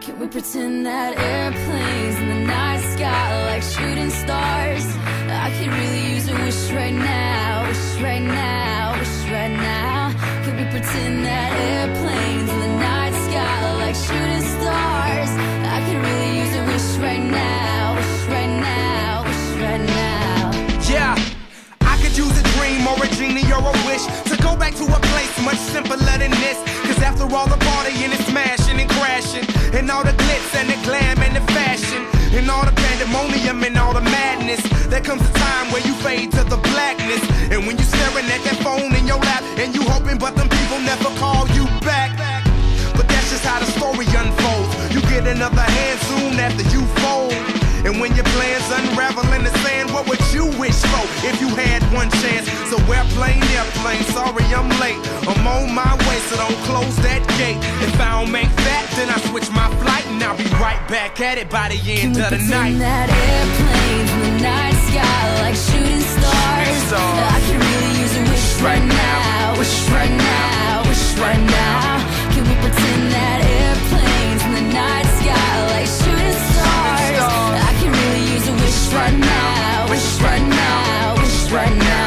Can we pretend that airplanes in the night sky like shooting stars? I could really use a wish right now, wish right now, wish right now. Can we pretend that airplanes in the night sky like shooting stars? I could really use a wish right now, wish right now, wish right now. Yeah, I could use a dream or a genie or a wish to go back to a place much simpler than this. Cause after all the partying and smashing and crashing, and all the glitz and the glam and the fashion, and all the pandemonium and all the madness, there comes a time where you fade to the blackness. And when you staring at that phone in your lap, and you hoping but them people never call you back. But that's just how the story unfolds. You get another hand soon after you fold. And when your plans unravel in the sand, what would you wish for if you had one chance? So airplane, sorry I'm late. I'm on my way, so don't close that gate. If I don't make that, then I switch my flight, and I'll be right back at it by the end of the night. Can we pretend that airplanes in the night sky like shooting stars? I can really use a wish right now, wish right now, wish right now. Can we pretend that airplanes in the night sky like shooting stars? I can really use a wish right now, wish right now, wish right now.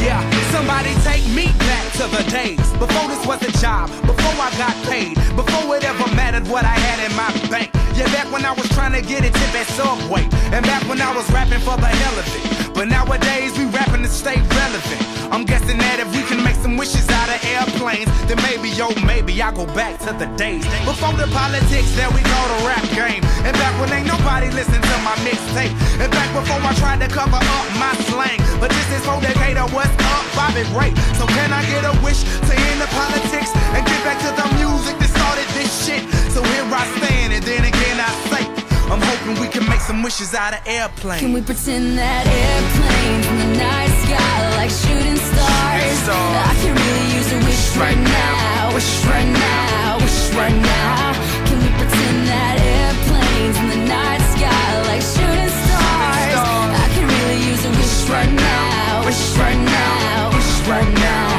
Yeah, somebody take me back to the days before this was a job, before I got paid, before it ever mattered what I had in my bank. Yeah, back when I was trying to get a tip at Subway, and back when I was rapping for the hell of it. But nowadays we rapping to stay relevant. I'm guessing that if we can make some wishes out of airplanes, then maybe, maybe I'll go back to the days before the politics that we call the rap game. And back when ain't nobody listened to my mixtape. And back before I tried to cover up my slang. But this is for Decatur, what's up, Bobby Ray? So can I get a wish to end the politics and get back to the music that started this shit? So here I stand, and then again I say, I'm hoping we can make some wishes out of airplanes. Can we pretend that airplanes in the night sky like shooting stars? I can really use a wish right now, wish right now, wish right now. Can we pretend that airplanes in the night sky like shooting stars? I can really use a wish right now, wish right now, wish right now.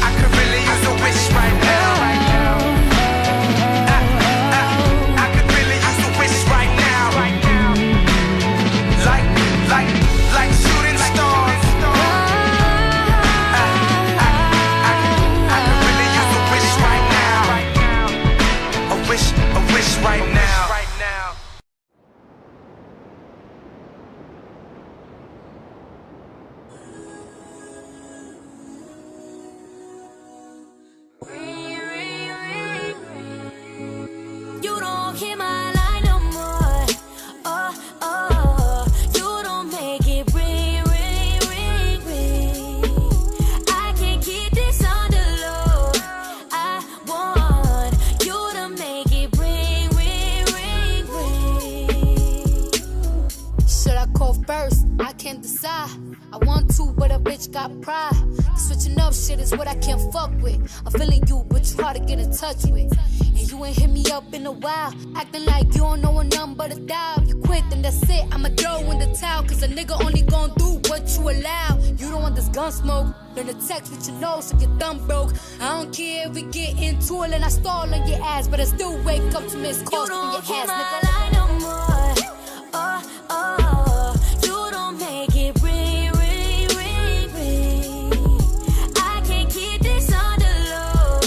I could really use a wish right now. Right now. You don't hear my line no more. Oh, oh, you don't make it ring, ring, ring, ring. I can't keep this on the low. I want you to make it ring, ring, ring, ring. Should I call first? I can't decide. I want to, but a bitch got pride. Switching up shit is what I can't fuck with. I'm feeling you, but you hard to get in touch with. And you ain't hit me up in a while, acting like you don't know a number but a dial. You quit, then that's it, I'ma throw in the towel. Cause a nigga only gon' do what you allow. You don't want this gun smoke, learn to text with your nose so your thumb broke. I don't care if we get into it and I stall on your ass, but I still wake up to miss calls from your ass, nigga. You don't hear my line no more. Oh, oh, you don't make it ring, ring, ring, ring. I can't keep this on the low.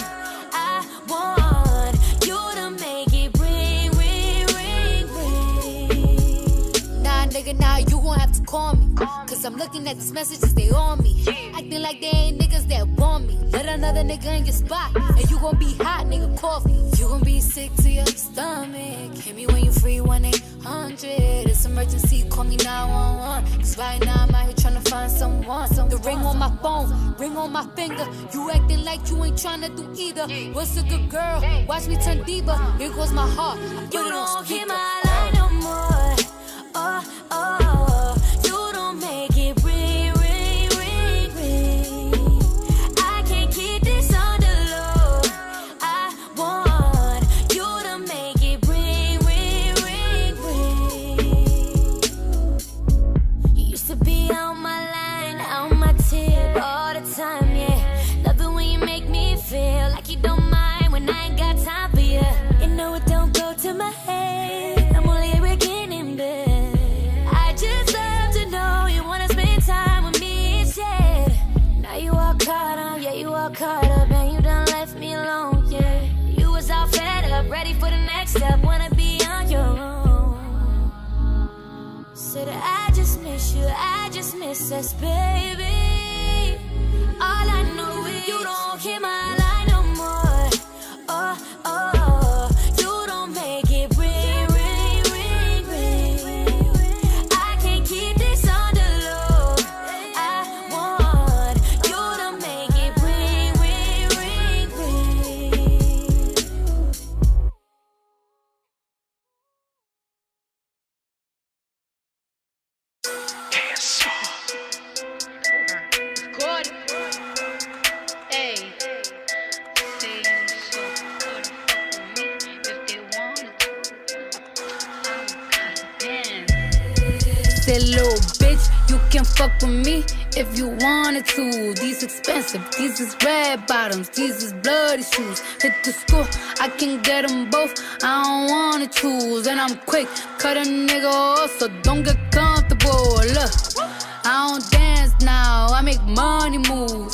I want you to make it ring, ring, ring, ring. Nah, nigga, now you gon' have to call me. Cause I'm looking at these messages, they on me. Acting like they ain't niggas that want me. Let another nigga in your spot, and you gon' be hot, nigga, coffee. You gon' be sick to your stomach. Hit me when you free, 1-800. It's emergency, call me 911. Cause right now I'm out here tryna find someone. The ring on my phone, ring on my finger. You acting like you ain't tryna do either. What's a good girl? Watch me turn diva. Here goes my heart, I put it on speaker. You don't hear my line no more. Oh, oh, you don't make it ring, ring, ring, ring. I can't keep this on the low. I want you to make it ring, ring, ring, ring. You used to be on my line, on my tip all the time, yeah. Love it when you make me feel like you don't mind when I ain't got time for you. And step, wanna be on your own. Said I just miss you, I just miss us, baby. All I know is you don't hear my line no more. Oh, oh, you don't make it ring, ring, ring, ring. I can't keep this on the low. I want you to make it ring, ring, ring, ring. Good. Hey. Say you so good, fuck with me if they wanna. Oh, goddamn. Say, little bitch, you can fuck with me if you wanted to. These expensive, these is red bottoms, these is bloody shoes. Hit the school, I can get them both, I don't wanna choose. And I'm quick, cut a nigga off, so don't get comfortable. Look, I don't dance now, I make money move.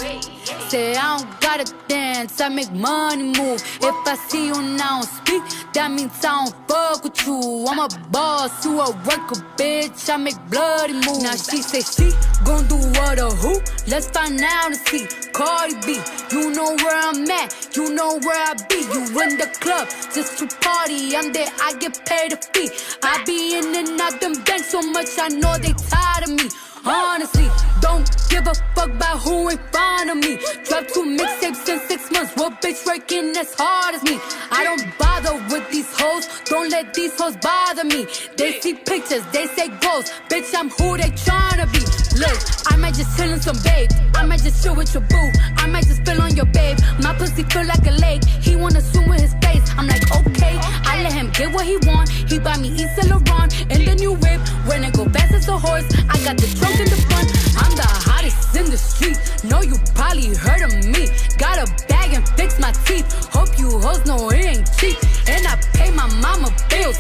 Say I don't gotta dance, I make money move. If I see you now speak, that means I don't fuck with you. I'm a boss, you a worker, bitch, I make bloody moves. Now she say she gon' do what or who? Let's find out and see. Cardi B, you know where I'm at, you know where I be. You in the club just to party, I'm there, I get paid a fee. I be in and out them banks so much, I know they tired of me. Honestly, don't give a fuck about who in front of me. Drop 2 mixtapes in 6 months. What bitch working as hard as me? I don't bother with these hoes. Don't let these hoes bother me. They see pictures, they say goals. Bitch, I'm who they tryna be. Look, I might just chill in some babe. I might just chill with your boo. I might just spill on your babe. My pussy feel like a lake. He wanna swim with his face. I'm like, okay. I let him get what he want. He buy me Yves Saint Laurent and the new whip. When it go fast as a horse, I got the trunk in the front. I'm the hottest in the street. Know you probably heard of me. Got a bag and fix my teeth. Hope you hoes know it ain't cheap. And I pay my mama bills.